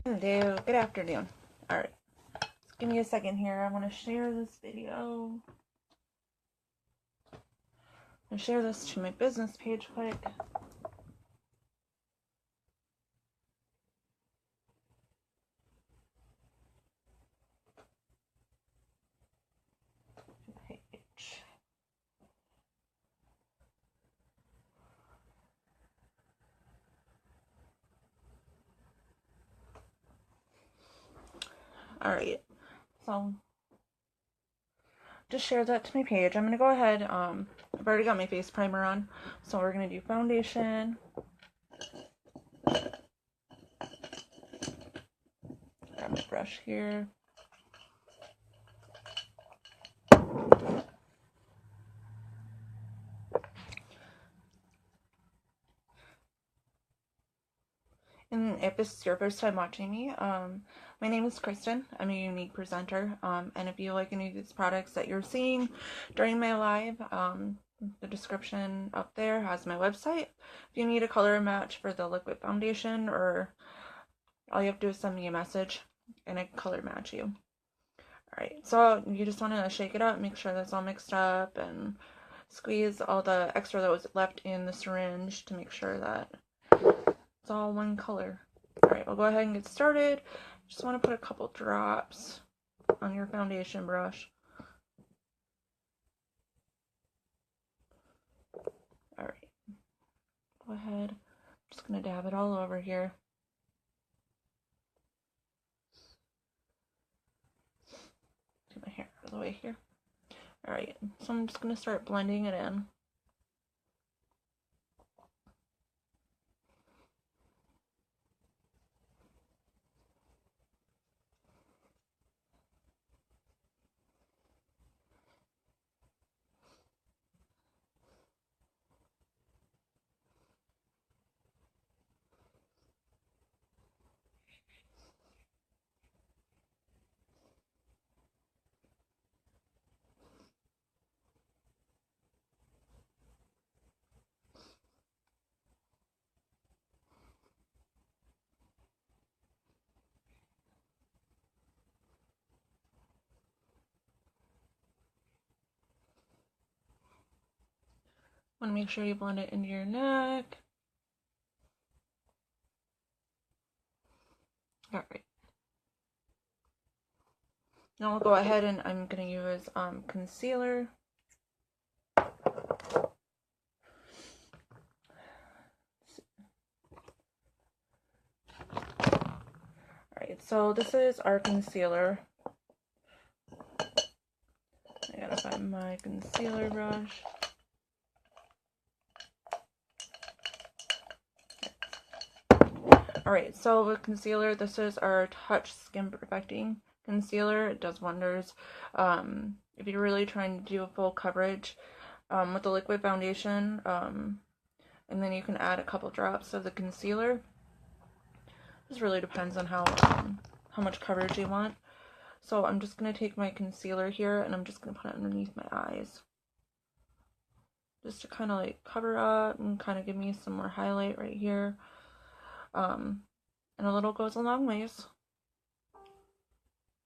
Good afternoon. Alright, give me a second here. I want to share this video. I'm going to share this to my business page quick. Page. Alright, so just share that to my page. I'm going to go ahead, I've already got my face primer on, so we're going to do foundation. Grab my brush here. And if this is your first time watching me, my name is Kristen. I'm a Younique presenter. And if you like any of these products that you're seeing during my live, the description up there has my website. If you need a color match for the liquid foundation, or all you have to do is send me a message and I can color match you. Alright, so you just want to shake it up, make sure that's all mixed up, and squeeze all the extra that was left in the syringe to make sure that it's all one color. Alright, we'll go ahead and get started. Just want to put a couple drops on your foundation brush. Alright, go ahead. I'm just going to dab it all over here. Get my hair out of the way here. Alright, so I'm just going to start blending it in. Want to make sure you blend it into your neck. Alright. Now I'll go ahead and I'm going to use concealer. Alright, so this is our concealer. I gotta find my concealer brush. Alright, so with concealer, this is our Touch Skin Perfecting Concealer. It does wonders. If you're really trying to do a full coverage with the liquid foundation, and then you can add a couple drops of the concealer. This really depends on how much coverage you want. So I'm just going to take my concealer here and I'm just going to put it underneath my eyes. Just to kind of like cover up and kind of give me some more highlight right here. And a little goes a long ways.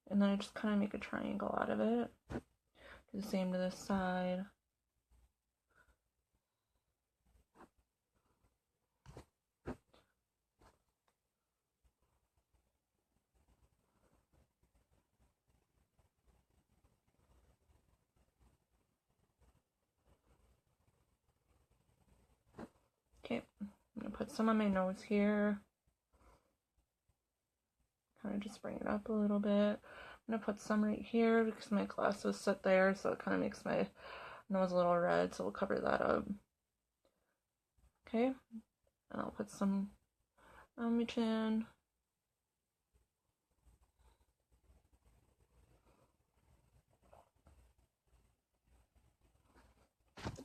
And then I just kind of make a triangle out of it. Do the same to this side. Okay, I'm going to put some on my nose here. Kind of just bring it up a little bit. I'm going to put some right here because my glasses sit there, so it kind of makes my nose a little red, so we'll cover that up. Okay, and I'll put some on my chin.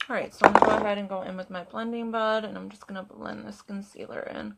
Alright, so I'm going to go ahead and go in with my blending bud, and I'm just going to blend this concealer in.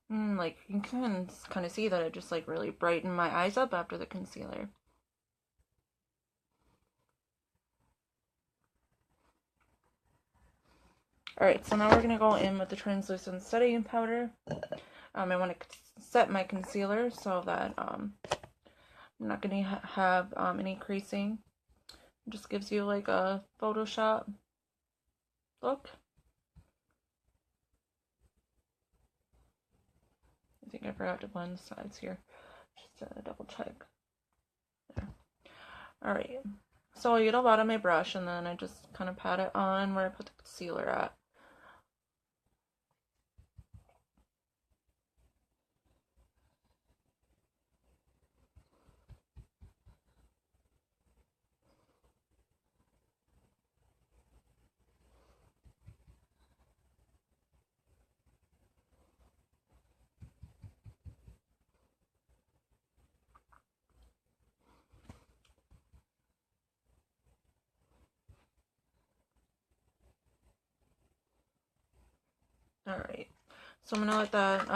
Like, you can kind of see that it just, like, really brightened my eyes up after the concealer. Alright, so now we're going to go in with the translucent setting powder. I want to set my concealer so that I'm not going to have any creasing. It just gives you like a Photoshop look. I think I forgot to blend the sides here. Just to double check. There. Alright, so I get a lot on my brush and then I just kind of pat it on where I put the concealer at. Alright, so I'm going to let that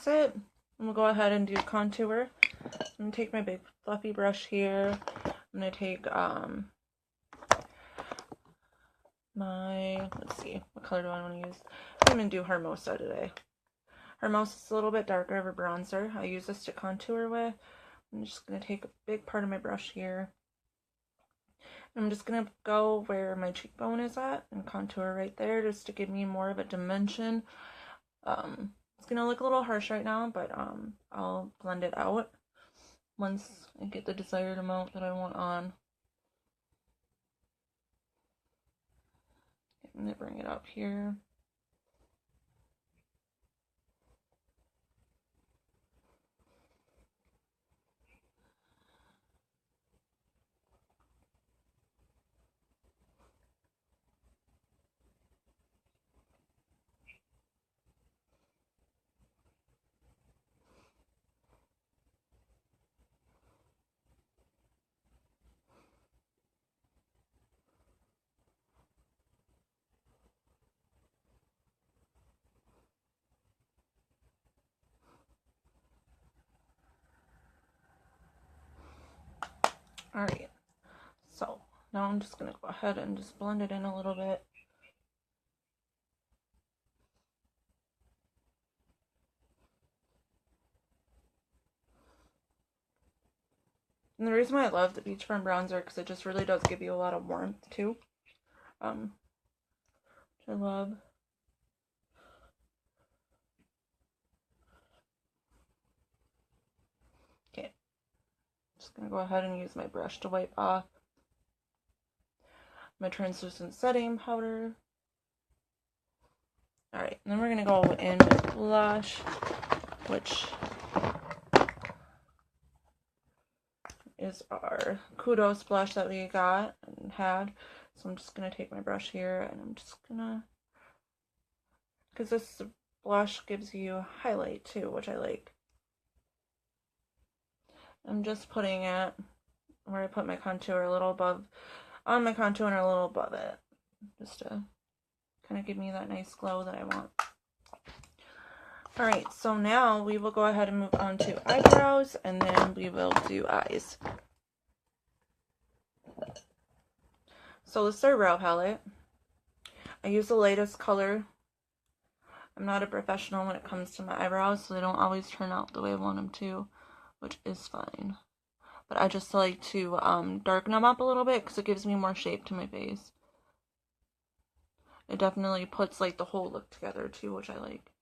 sit, and we'll go ahead and do contour. I'm going to take my big fluffy brush here. I'm going to take my, let's see, what color do I want to use? I'm going to do Hermosa today. Hermosa is a little bit darker of a bronzer. I use this to contour with. I'm just going to take a big part of my brush here. I'm just going to go where my cheekbone is at and contour right there just to give me more of a dimension. It's going to look a little harsh right now, but I'll blend it out once I get the desired amount that I want on. I'm going to bring it up here. Alright, so now I'm just going to go ahead and just blend it in a little bit. And the reason why I love the Beachfront bronzer, because it just really does give you a lot of warmth too. Which I love. Okay. Just going to go ahead and use my brush to wipe off my translucent setting powder. Alright, and then we're going to go in with blush, which is our Kudos blush that we got and had. So I'm just going to take my brush here and I'm just going to, because this blush gives you highlight too, which I like. I'm just putting it where I put my contour, a little above, on my contour and a little above it, just to kind of give me that nice glow that I want. Alright, so now we will go ahead and move on to eyebrows, and then we will do eyes. So this is our brow palette. I use the lightest color. I'm not a professional when it comes to my eyebrows, so they don't always turn out the way I want them to, which is fine. But I just like to darken them up a little bit because it gives me more shape to my face. It definitely puts like the whole look together too, which I like.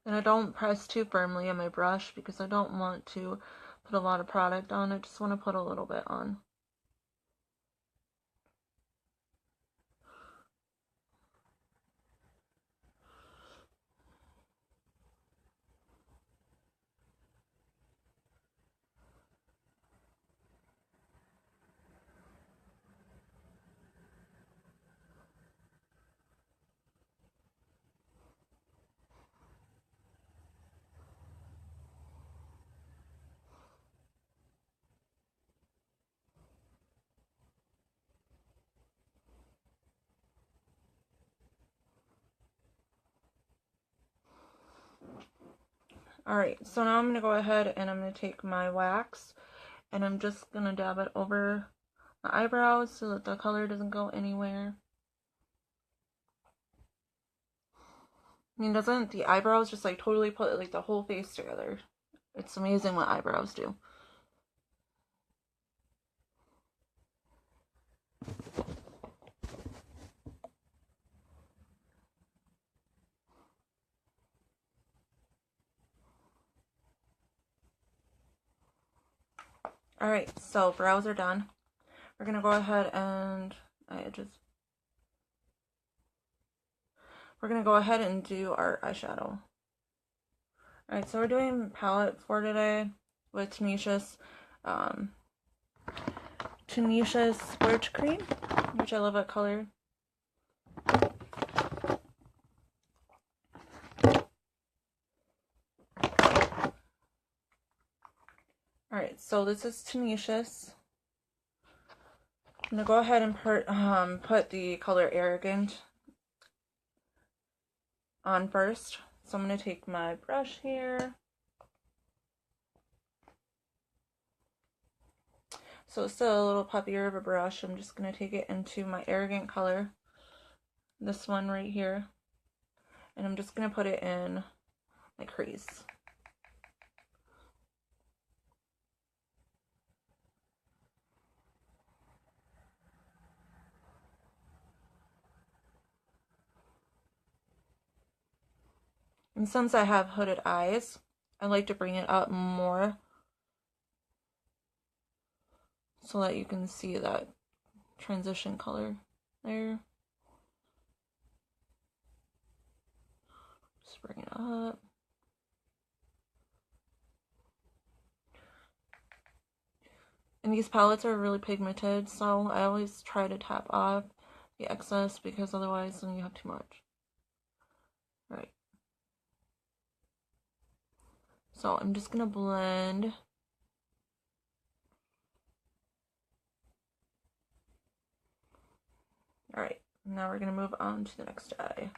And I don't press too firmly on my brush because I don't want to put a lot of product on. I just want to put a little bit on. Alright, so now I'm going to go ahead and I'm going to take my wax and I'm just going to dab it over my eyebrows so that the color doesn't go anywhere. I mean, doesn't the eyebrows just like totally put like the whole face together? It's amazing what eyebrows do. Alright, so brows are done. We're going to go ahead and we're going to go ahead and do our eyeshadow. Alright, so we're doing palette for today with Tenacious Splurge Cream, which I love that color. Alright, so this is Tenacious. I'm going to go ahead and put the color Arrogant on first. So I'm going to take my brush here. So it's still a little puffier of a brush. I'm just going to take it into my Arrogant color. This one right here. And I'm just going to put it in my crease. And since I have hooded eyes, I like to bring it up more so that you can see that transition color there. Just bring it up. And these palettes are really pigmented, so I always try to tap off the excess because otherwise then you have too much. Right. So I'm just gonna blend. Alright, now we're gonna move on to the next eye.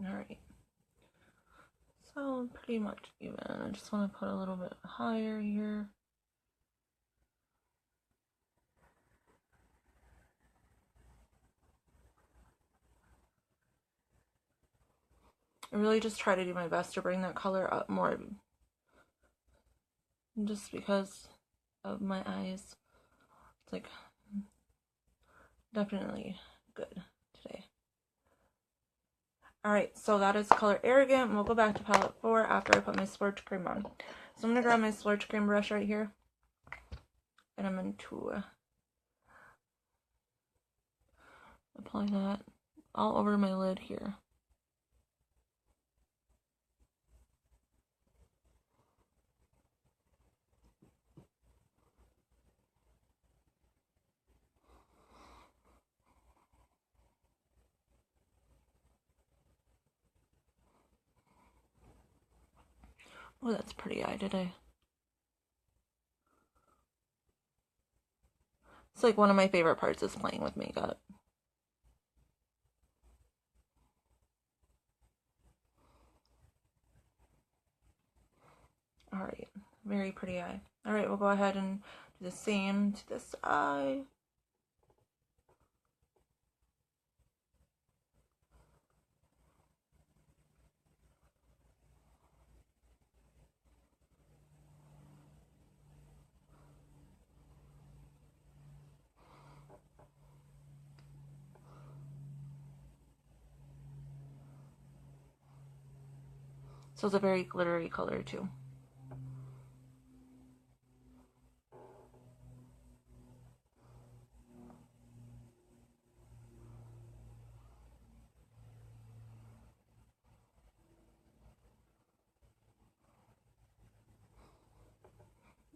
Alright, so pretty much even. I just want to put a little bit higher here. I really just try to do my best to bring that color up more, just because of my eyes. It's like definitely good today. Alright, so that is color Arrogant, and we'll go back to palette 4 after I put my Splurge Cream on. So I'm going to grab my Splurge Cream brush right here, and I'm going to apply that all over my lid here. Oh, that's pretty eye today. It's like one of my favorite parts is playing with makeup. Alright, very pretty eye. Alright, we'll go ahead and do the same to this eye. So it's a very glittery color too.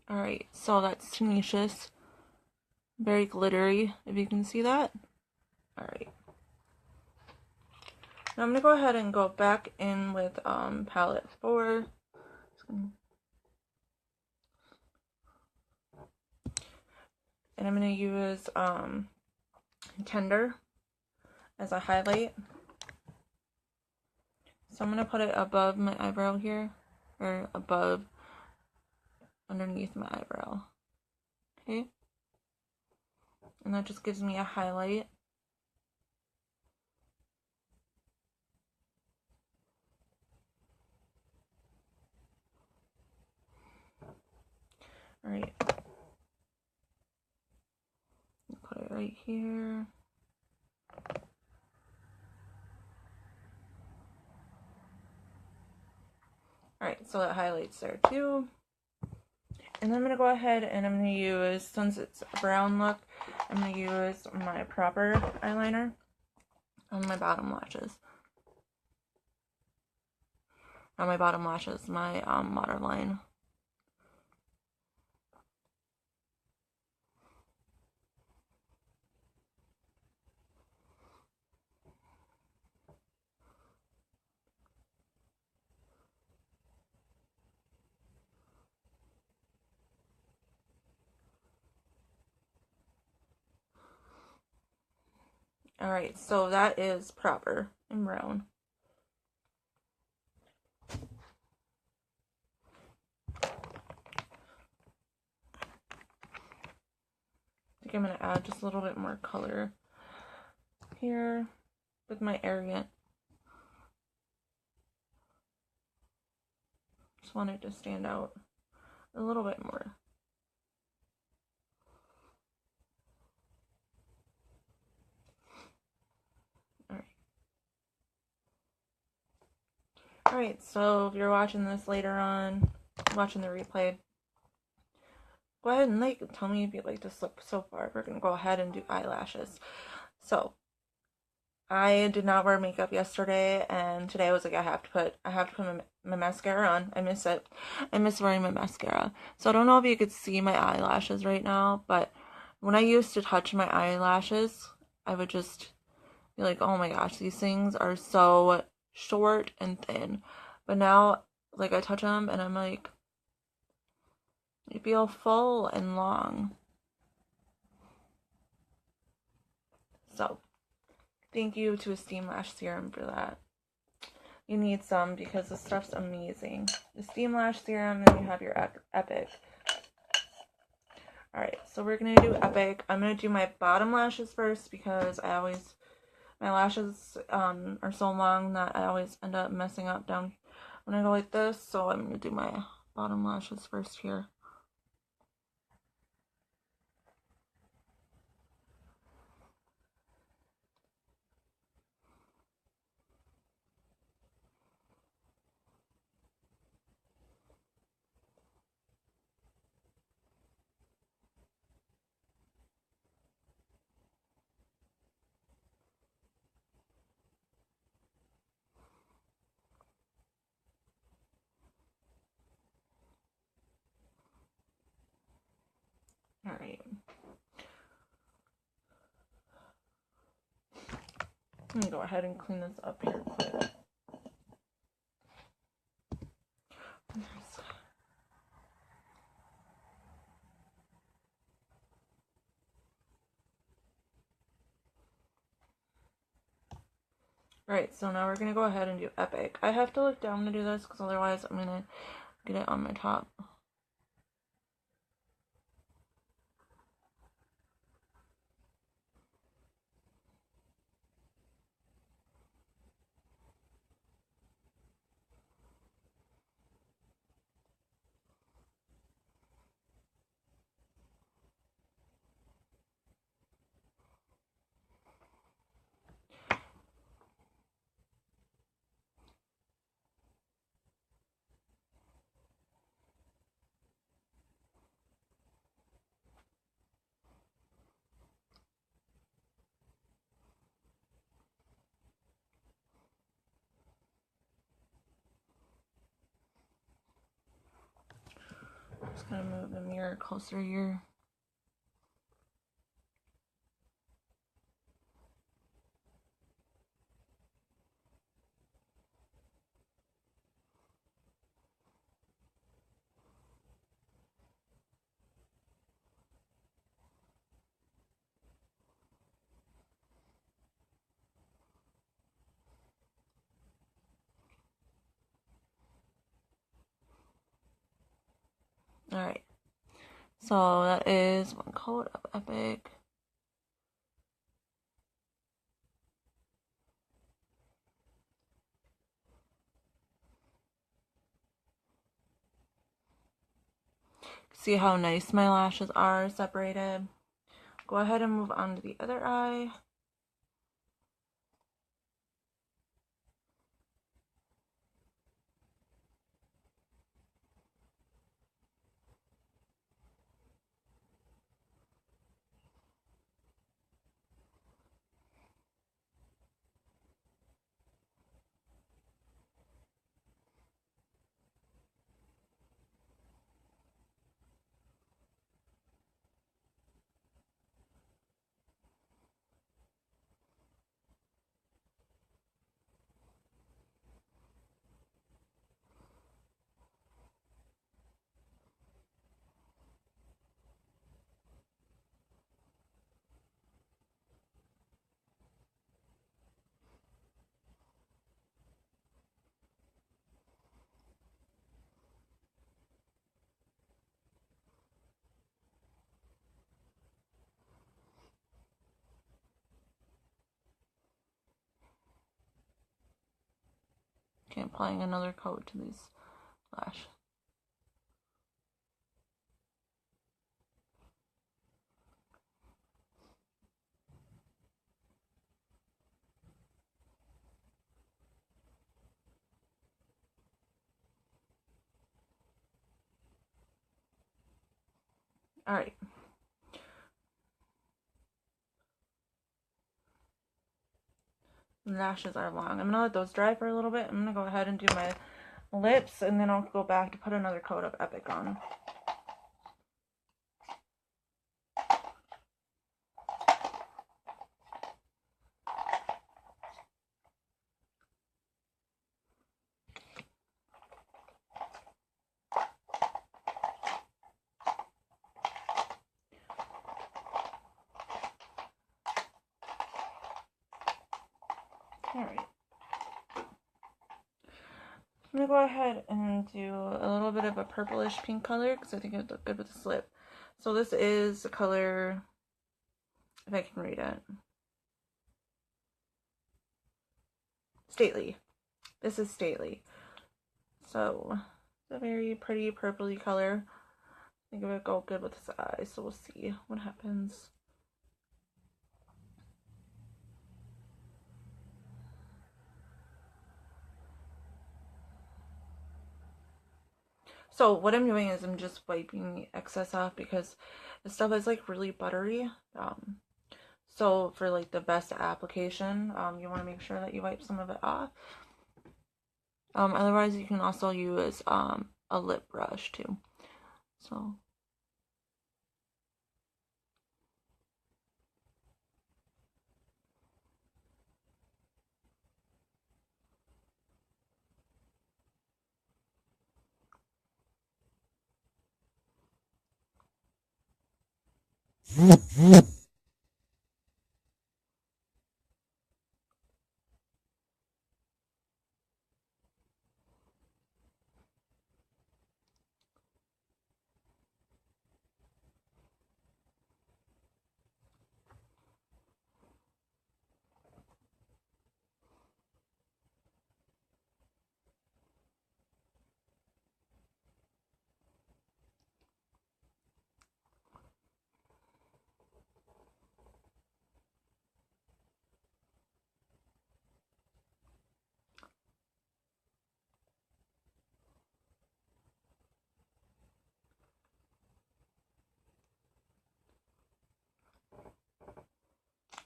Alright, so that's tenacious. Very glittery, if you can see that. Alright. Now I'm going to go ahead and go back in with palette 4. And I'm going to use Tender as a highlight. So I'm going to put it above my eyebrow here, or above, underneath my eyebrow. Okay? And that just gives me a highlight. Alright. Put it right here. Alright, so that highlights there too. And then I'm going to go ahead and I'm going to use, since it's a brown look, I'm going to use my proper eyeliner on my bottom lashes. On my bottom lashes, my waterline. Alright, so that is proper and brown. I think I'm going to add just a little bit more color here with my Arrogant. Just want it to stand out a little bit more. Alright, so if you're watching this later on, watching the replay, go ahead and tell me if you like this look so far. We're going to go ahead and do eyelashes. So, I did not wear makeup yesterday, and today I was like, I have to put my mascara on. I miss it. I miss wearing my mascara. So I don't know if you could see my eyelashes right now, but when I used to touch my eyelashes, I would just be like, oh my gosh, these things are so short and thin. But now, like, I touch them and I'm like, they feel full and long. So, thank you to Esteem Lash Serum for that. You need some because this stuff's amazing. Esteem Lash Serum, then you have your Epic. Alright, so we're going to do Epic. I'm going to do my bottom lashes first because my lashes are so long that I always end up messing up down when I go like this. So I'm going to do my bottom lashes first here. Alright. Let me go ahead and clean this up here quick. Alright, so now we're going to go ahead and do Epic. I have to look down to do this because otherwise I'm going to get it on my top. Just gonna move the mirror closer here. Alright, so that is one coat of Epic. See how nice my lashes are separated. Go ahead and move on to the other eye. Okay, applying another coat to these lashes. Alright. Lashes are long. I'm gonna let those dry for a little bit. I'm gonna go ahead and do my lips, and then I'll go back to put another coat of Epic on. Alright. I'm going to go ahead and do a little bit of a purplish pink color because I think it would look good with this lip. So this is the color, if I can read it, Stately. This is Stately. So it's a very pretty purpley color. I think it would go good with this eye, so we'll see what happens. So what I'm doing is I'm just wiping the excess off because this stuff is like really buttery. So for like the best application, you want to make sure that you wipe some of it off. Otherwise you can also use a lip brush too. So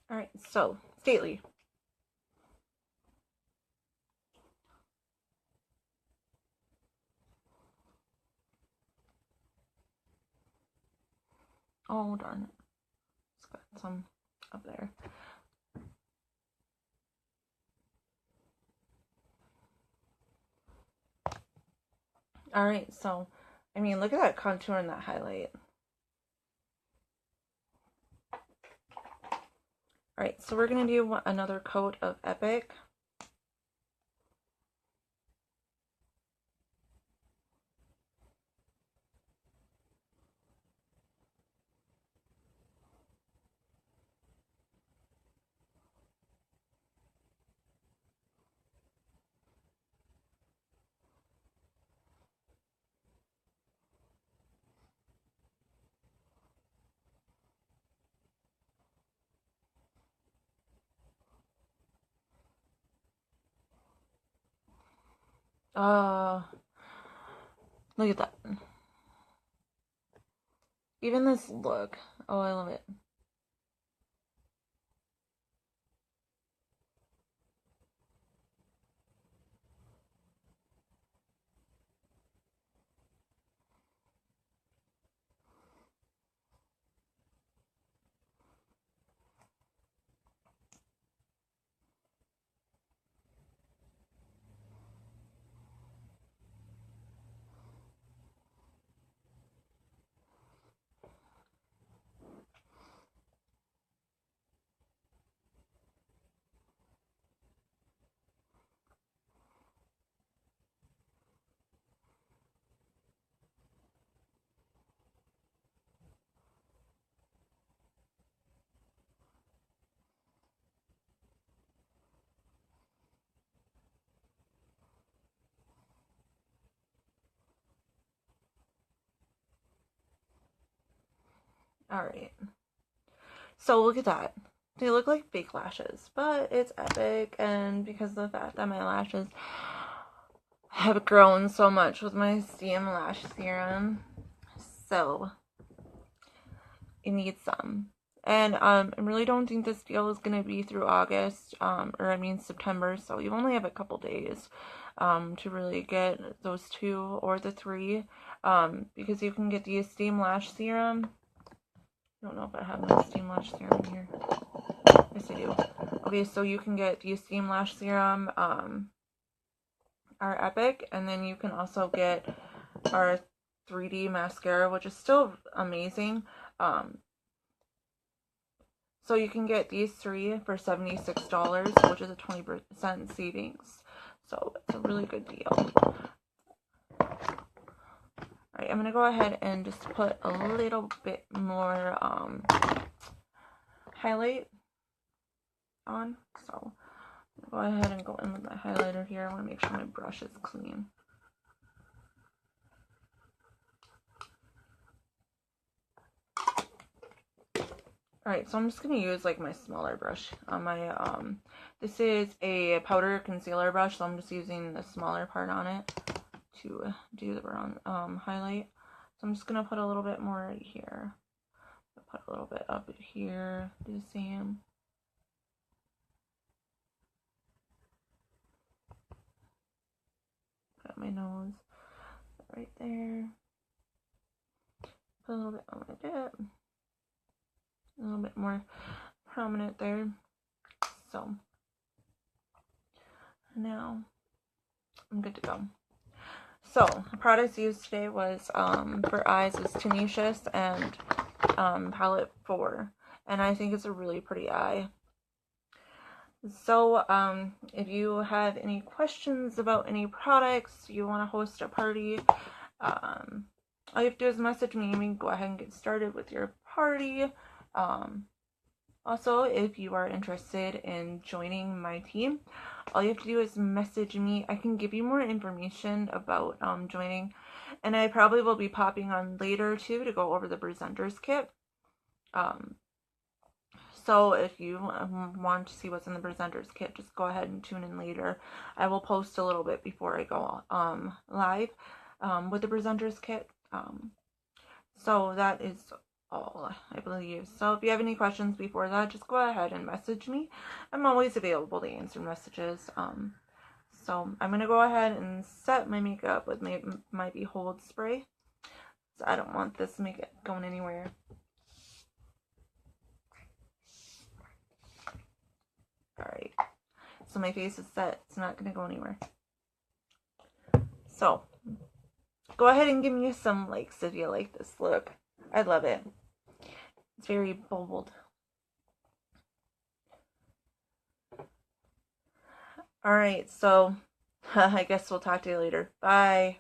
Alright, so, Stately. Oh, darn it. It's got some up there. Alright, so, I mean, look at that contour and that highlight. Alright, so we're going to do another coat of Epic. Look at that. Even this look. Oh, I love it. Alright. So look at that. They look like fake lashes, but it's Epic, and because of the fact that my lashes have grown so much with my esteem lash serum, so it needs some. And I really don't think this deal is going to be through August, or I mean September, so you only have a couple days to really get those 2 or the 3, because you can get the esteem lash serum. I don't know if I have my esteem lash serum here. Yes, I do. Okay, so you can get the esteem lash serum, our Epic, and then you can also get our 3D mascara, which is still amazing. So you can get these 3 for $76, which is a 20% savings. So it's a really good deal. Alright, I'm going to go ahead and just put a little bit more highlight on. So go ahead and go in with my highlighter here. I want to make sure my brush is clean. Alright, so I'm just going to use like my smaller brush on my, this is a powder concealer brush, so I'm just using the smaller part on it to do the brown highlight. So I'm just going to put a little bit more right here. Put a little bit up here, do the same. Got my nose right there. Put a little bit on my lip. A little bit more prominent there. So now I'm good to go. So the products used today was for eyes was Tenacious and palette 4, and I think it's a really pretty eye. So if you have any questions about any products, you want to host a party, all you have to do is message me and we can go ahead and get started with your party. Also, if you are interested in joining my team, all you have to do is message me. I can give you more information about joining, and I probably will be popping on later too to go over the presenters kit. So if you want to see what's in the presenters kit, just go ahead and tune in later. I will post a little bit before I go live with the presenters kit. So that is all, I believe. So if you have any questions before that, just go ahead and message me. I'm always available to answer messages. So I'm going to go ahead and set my makeup with my Behold spray. So I don't want this makeup going anywhere. Alright. So my face is set. It's not going to go anywhere. So go ahead and give me some likes if you like this look. I love it. It's very bold. Alright, so I guess we'll talk to you later. Bye.